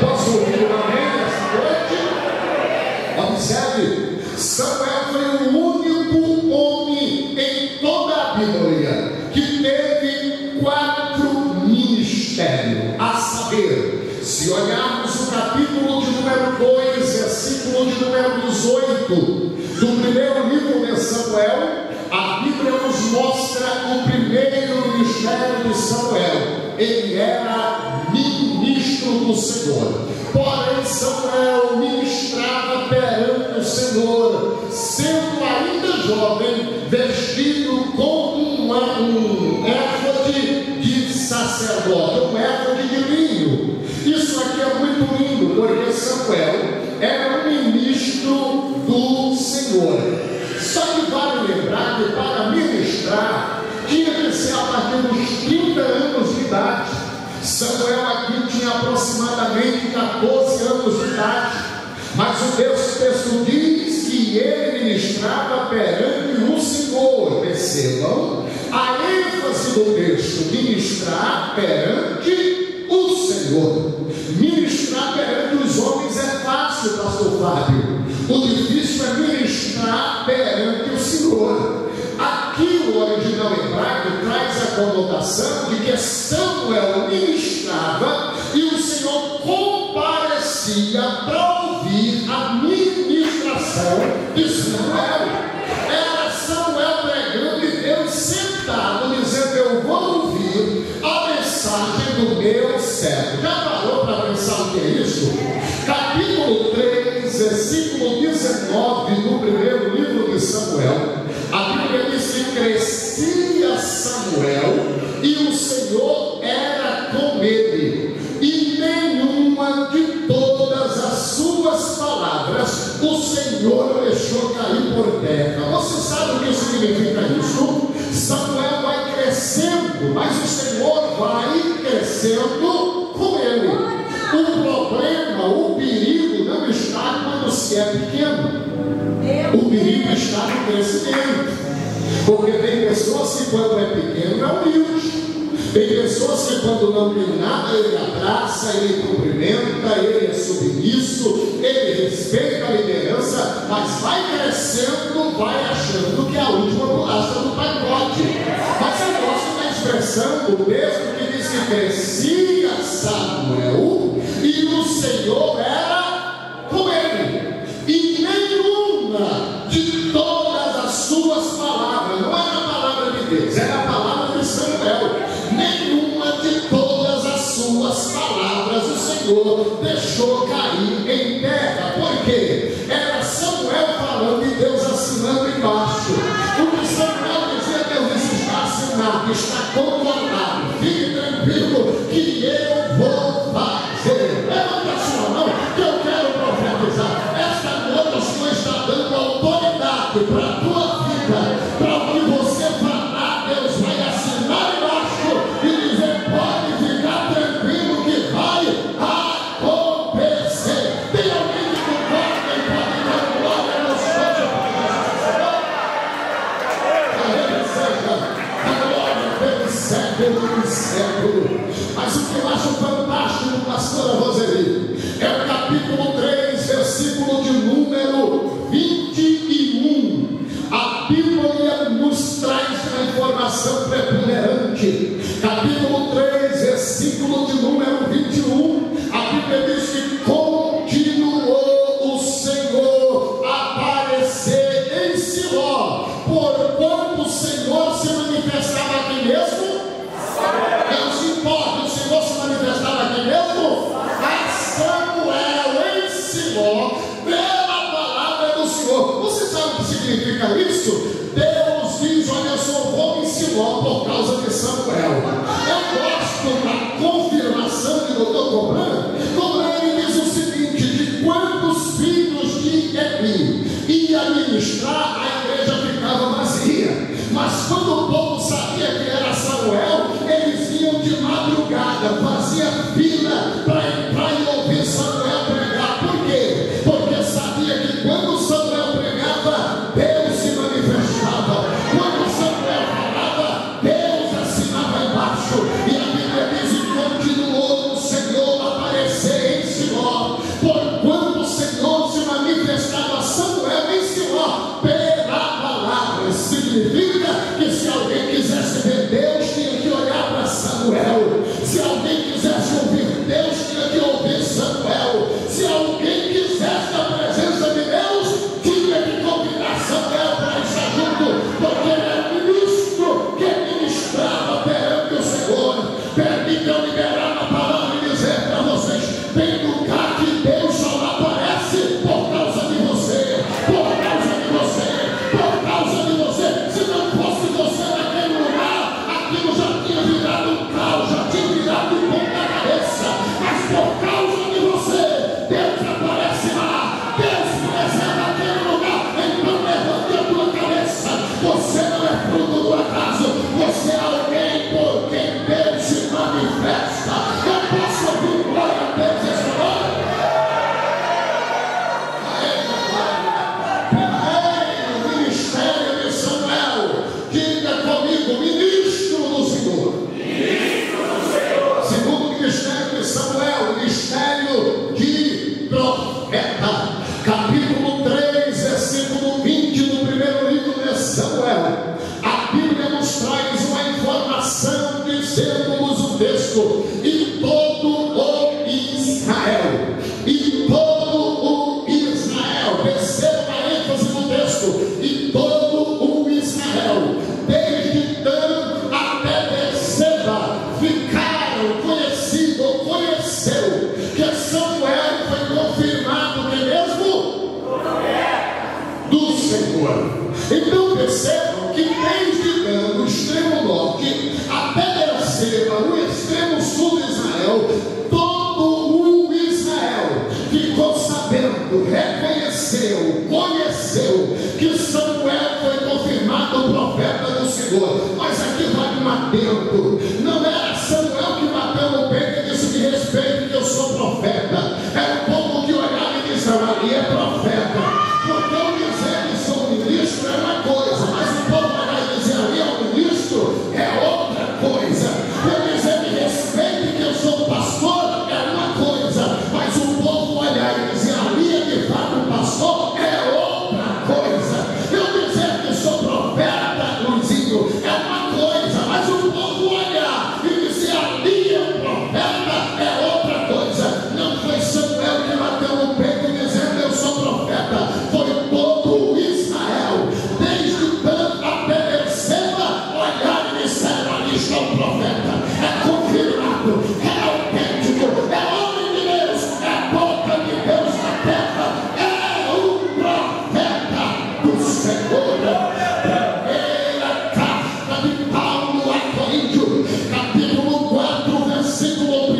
Posso ouvir um amém nessa noite? Observe, Samuel foi o único homem em toda a Bíblia que teve 4 ministérios, a saber, se olharmos o capítulo de número 2, versículo de número 18, do primeiro livro de Samuel, a Bíblia nos mostra o primeiro ministério de Samuel. Ele era ministro do Senhor. Porém, Samuel ministrava perante o Senhor, sendo ainda jovem, vestido com um éfode de sacerdote, um éfode de linho. Isso aqui é muito lindo, porque Samuel era um ministro do Senhor. Só que vale lembrar que para ministrar tinha que ser a partir dos 30 anos de idade. Samuel aqui tinha aproximadamente 14 anos de idade, mas o texto diz que ele ministrava perante o Senhor. Percebam a ênfase do texto: ministrar perante o Senhor. Ministrar perante os homens é fácil, pastor Fábio. O difícil é ministrar perante o Senhor. Aqui o original hebraico traz a conotação de que Samuel ministrava e o Senhor comparecia para ouvir a ministração de Samuel. Era Samuel pregando e Deus sentado dizendo: eu vou ouvir a mensagem do meu servo. Já parou para pensar o que é isso? Capítulo 3, versículo 19 do primeiro livro de Samuel, a Bíblia diz que crescia Samuel e o Senhor era com ele, e nenhuma de todas as suas palavras o Senhor deixou cair por terra. Você sabe o que significa isso? Samuel vai crescendo, mas o Senhor vai crescendo com ele. O problema, o perigo não está quando se é pequeno. O perigo está no crescimento. Porque tem pessoas que quando é pequeno é humilde. Tem pessoas que quando não tem nada, ele abraça, ele cumprimenta, ele é submisso, ele respeita a liderança, mas vai crescendo, vai achando que é a última bolacha do pacote. Mas eu gosto da expressão do texto que diz que crescia Samuel e o Senhor era com ele. E nenhuma de todas as suas palavras, não era a palavra de Deus, era a palavra de Samuel, nenhuma de todas as suas palavras o Senhor deixou cair em terra. Por quê? Era Samuel falando e Deus assinando embaixo. O que Samuel dizia, Deus disse: está assinado, está concordado, fique tranquilo que eu vou fazer. Levanta a sua mão que eu quero profetizar. Esta noite o Senhor está dando autoridade para a tua vida, para o que você falar, Deus vai assinar embaixo e dizer: pode ficar tranquilo que vai acontecer. Tem alguém que concorda e pode dar glória no Senhor? A ele seja a glória pelo século e século. Mas o que eu acho vendo, reconheceu, conheceu que Samuel foi confirmado profeta do Senhor. Mas aqui vai um adendo: não era Samuel que bateu no peito e disse: me respeite que eu sou profeta. Era o povo que olhava e disse: ali é profeta. Porque eu dizer que sou ministro é uma coisa, mas o povo olhar e dizer ali é um ministro é outra coisa. Eu dizer me respeite que eu sou pastor é uma coisa, mas o povo olhar e dizer ali é de fato um pastor é outra coisa. Eu dizer que sou profeta, Luizinho, é uma coisa, mas o povo olhar e dizer ali é um profeta é outra coisa. Não foi Samuel que bateu no peito dizendo eu sou profeta, foi todo Israel, desde Dan até Berseba, olhar e disseram ali está o profeta, é confirmado, é autêntico, é homem de Deus, é boca de Deus na terra, é um profeta do Senhor. Primeira carta de Paulo a Coríntios, capítulo 4, versículo 1,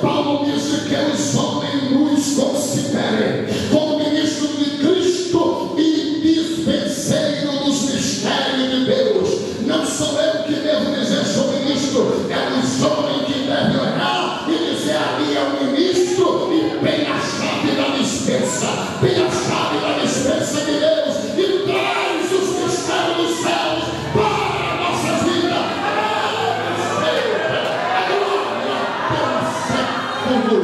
Paulo disse que os homens nos considerem como ministro de Cristo e dispenseiro dos mistérios de Deus. Não sou eu que devo dizer sou ministro, é os homens que devem olhar e dizer ali é o ministro e tem a chave da dispensa, tem a chave da dispensa de Deus e traz os mistérios dos céus para a nossa vida. A glória pelo século.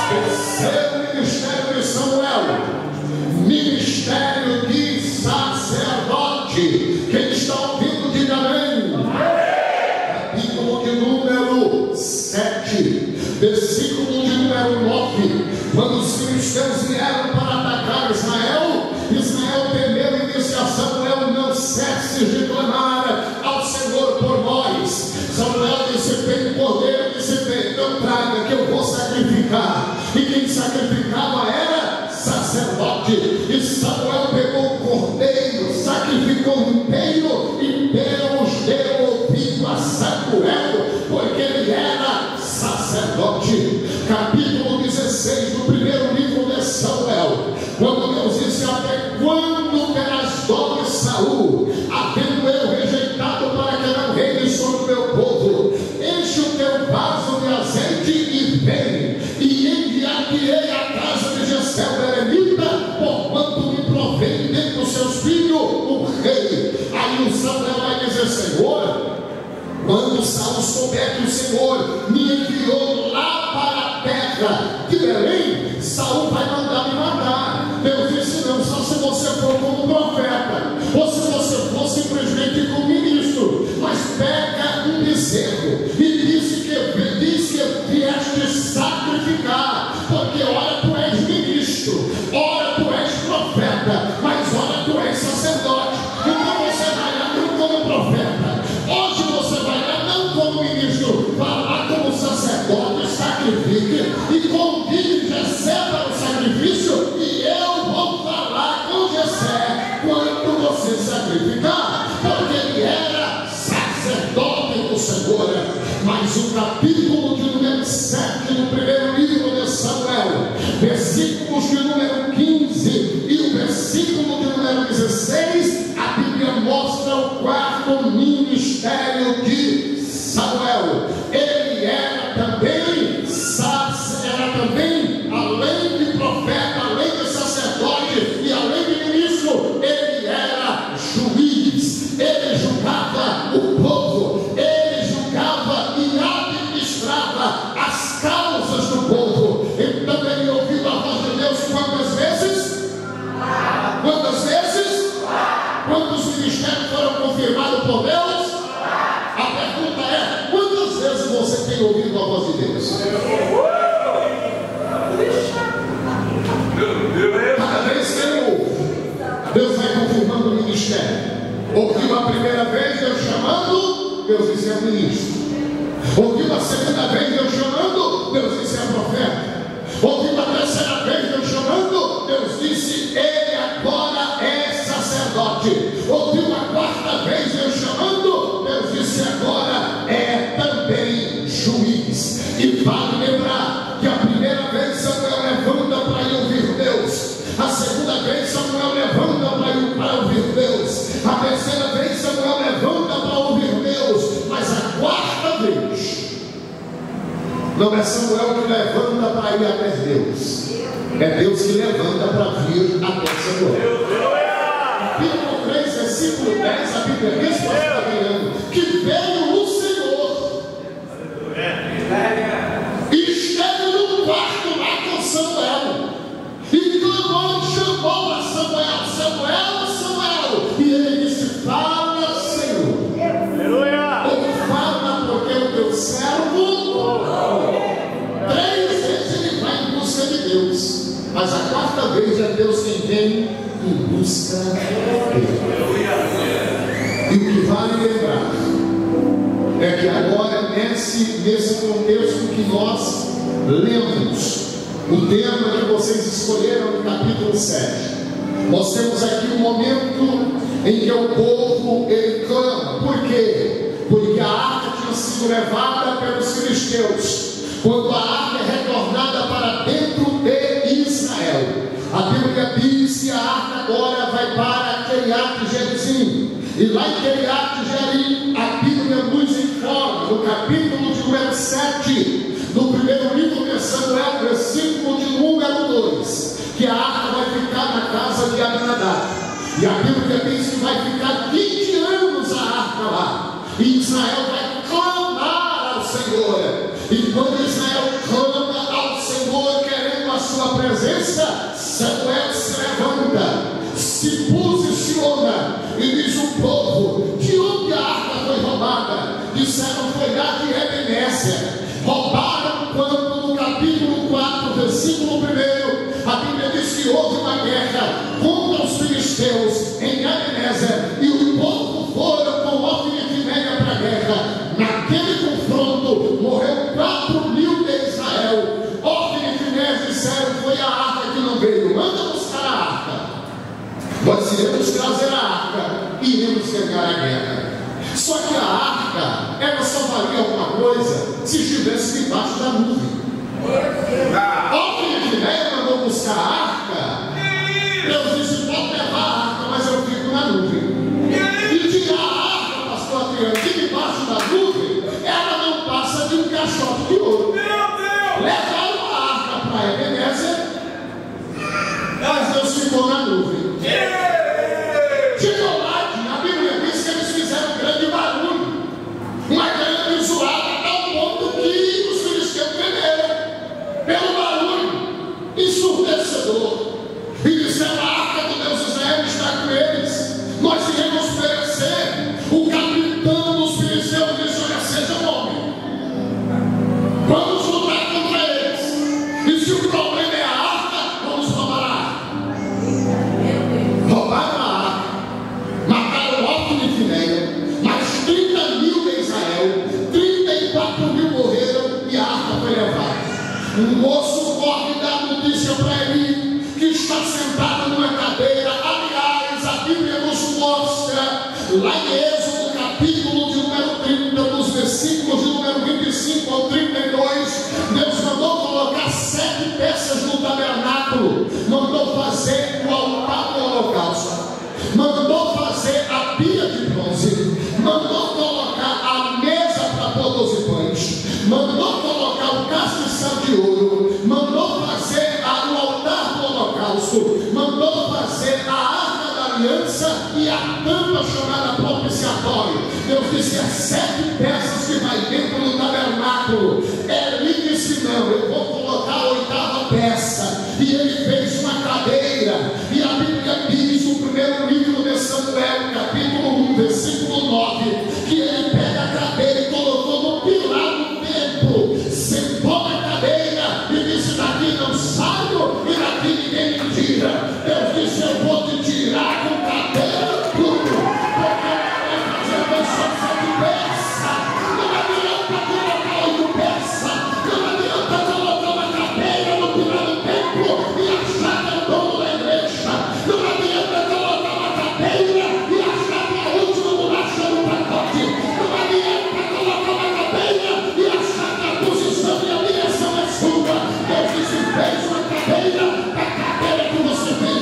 Terceiro ministério de Samuel, ministério de sacerdote. Quem está ouvindo, diga amém. Capítulo de número 7, versículo de número 9. Quando os filisteus vieram para atacar Israel, Israel temeu e disse a Samuel: não cesses de clamar ao Senhor por nós. Samuel disse: tem cordeiro, disse: tem, não traga que eu vou sacrificar. E quem sacrificava era sacerdote. E Samuel pegou o cordeiro, sacrificou inteiro, e Deus deu ouvido a Samuel, porque ele era sacerdote. Capítulo 16 do primeiro livro de Samuel, quando Deus disse: até quando terás dó de Saul, havendo eu rejeitado para que não reine sobre o meu povo? Enche o teu vaso de azeite e vem, e enviar-te-ei à casa de Jessé belemita, porquanto me provém dentro dos seus filhos o rei. Aí o Samuel vai dizer: Senhor, quando Saul souber que o Senhor me enviou lá para a terra de Belém, Saul vai mandar me matar. Deus disse: não, só se você for como profeta, ou se você for simplesmente como ministro. Mas pega um bezerro e diz que vieste sacrificar, porque ora tu és ministro, ora tu és profeta, mas ora tu és sacerdote. Então você vai lá não como profeta, hoje você vai lá não como ministro, vai lá como sacerdote, sacrifique e convide Jessé para o sacrifício, e eu vou falar com Jessé quando você sacrificar, porque ele era sacerdote do Senhor. Mas o capítulo de número 7 do primeiro livro de Samuel, versículos de número 15 e o versículo de número 16, a Bíblia mostra o quarto ministério de Samuel. Ele era também, além de profeta, além de sacerdote e além de ministro, ele era juiz. Ele julgava o povo, ele julgava e administrava as causas do povo. Então ele ouviu a voz de Deus quantas vezes? Quantas vezes? Quantos ministérios foram confirmados por Deus? A pergunta é: quantas vezes você tem ouvido a voz de Deus? Cada vez que ele ouve, Deus vai confirmando o ministério. Ouviu a primeira vez Deus chamando, Deus disse: é o ministro. Ouviu a segunda vez Deus chamando, Deus disse: é profeta. Ouviu a terceira vez Deus chamando, Deus disse: ele agora é sacerdote. Ouviu a quarta vez Deus chamando, Deus disse: agora é também juiz. E vale lembrar Não é Samuel que levanta para ir até Deus, é Deus que levanta para vir até Samuel. Capítulo 3, versículo 10, a Bíblia diz, que veio o Senhor e esteve no quarto lá com Samuel e clamou e chamou a Samuel, Samuel, Samuel, e ele disse: fala, Senhor. Ele fala porque o teu servo 3 vezes ele vai em busca de Deus, mas a 4ª vez é Deus quem vem em busca dele. E o que vale lembrar é que agora nesse contexto que nós lemos, o tema que vocês escolheram no capítulo 7, nós temos aqui um momento em que o povo ele clama. Por quê? Porque a arca tinha sido levada pelos filisteus. Quando a arca é retornada para dentro de Israel, a Bíblia diz que a arca agora vai para Kiriat Jearim. E lá em Kiriat Jearim, a Bíblia nos informa, no capítulo de número 7, no primeiro livro de Samuel, versículo de número 2, que a arca vai ficar na casa de Abinadab. E a Bíblia diz que vai ficar 20 anos a arca lá. E Israel vai clamar ao Senhor. E quando Israel clama ao Senhor, querendo a sua presença, Samuel se levanta, se posiciona e diz o povo: de onde a arca foi roubada? Disseram: foi lá de Ebenezer. Roubaram quando no capítulo 4, versículo 1, a Bíblia diz que houve uma guerra contra os filisteus em Ebenezer, e o povo foram com Ofni e Finéia para a guerra. Naquele confronto morreu 4.000 de Israel. Ofni e Finéia disseram: foi a arca que não veio, manda buscar a arca. Nós iremos trazer a arca e iremos ganhar a guerra. Só que a arca, ela só valia alguma coisa se estivesse debaixo da nuvem. Ofni e Finéia mandou buscar a arca. Deus disse: pode levar a arca, mas eu fico na nuvem. E tirar a arca, pastor Adriano, de debaixo da nuvem, ela não passa de um caixote de ouro. Levaram a arca para Ebenezer, mas Deus ficou na nuvem. Chegou lá, a Bíblia diz que eles fizeram um grande barulho, uma grande zoada, a tal ponto que os filisteus tremeram pelo barulho ensurdecedor. E disseram: a arca do Deus Israel está com eles, nós iremos perecer. O capitão dos filisteus disse: olha, seja homem, vamos lutar contra eles, e se o problema é a arca, vamos roubar a arca. Roubaram a arca, mataram Ofni e Finéia, mais 30.000 de Israel, 34.000 morreram e a arca foi levada. Um moço corre e dá notícia para ele que está sentado numa cadeira. Aliás, a Bíblia nos mostra lá em Êxodo, capítulo de número 30, nos versículos de número 25 ao 32, Deus mandou colocar 7 peças no tabernáculo, mandou fazer o altar do holocausto, mandou fazer a pia de bronze, mandou colocar a mesa para pôr os pães, mandou colocar o castiçal de ouro, mandou fazer o altar do holocausto, mandou fazer a arca da aliança e a tampa chamada propiciatório. Deus disse que as 7 peças que vai dentro do tabernáculo, ele disse: não, eu vou colocar a 8ª peça. E ele fez uma cadeira, e a Bíblia diz no primeiro livro de Samuel, capítulo 1, versículo 9, que ele pega a cadeira e colocou no pilar do templo, sentou na cadeira e disse: daqui não saio e daqui ninguém me tira. Deus disse: eu vou te tirar com cadeira tudo, porque vai fazer pessoas de peça. Não adianta colocar 8 peças, não adianta colocar uma cadeira no pilar do templo e achar que é o dono da igreja. Não adianta colocar uma cadeira e achar que é a última bolacha no pacote. Não adianta colocar uma cadeira e achar que a posição e a direção é sua. Deus disse: fez uma cadeira, a cadeira que você fez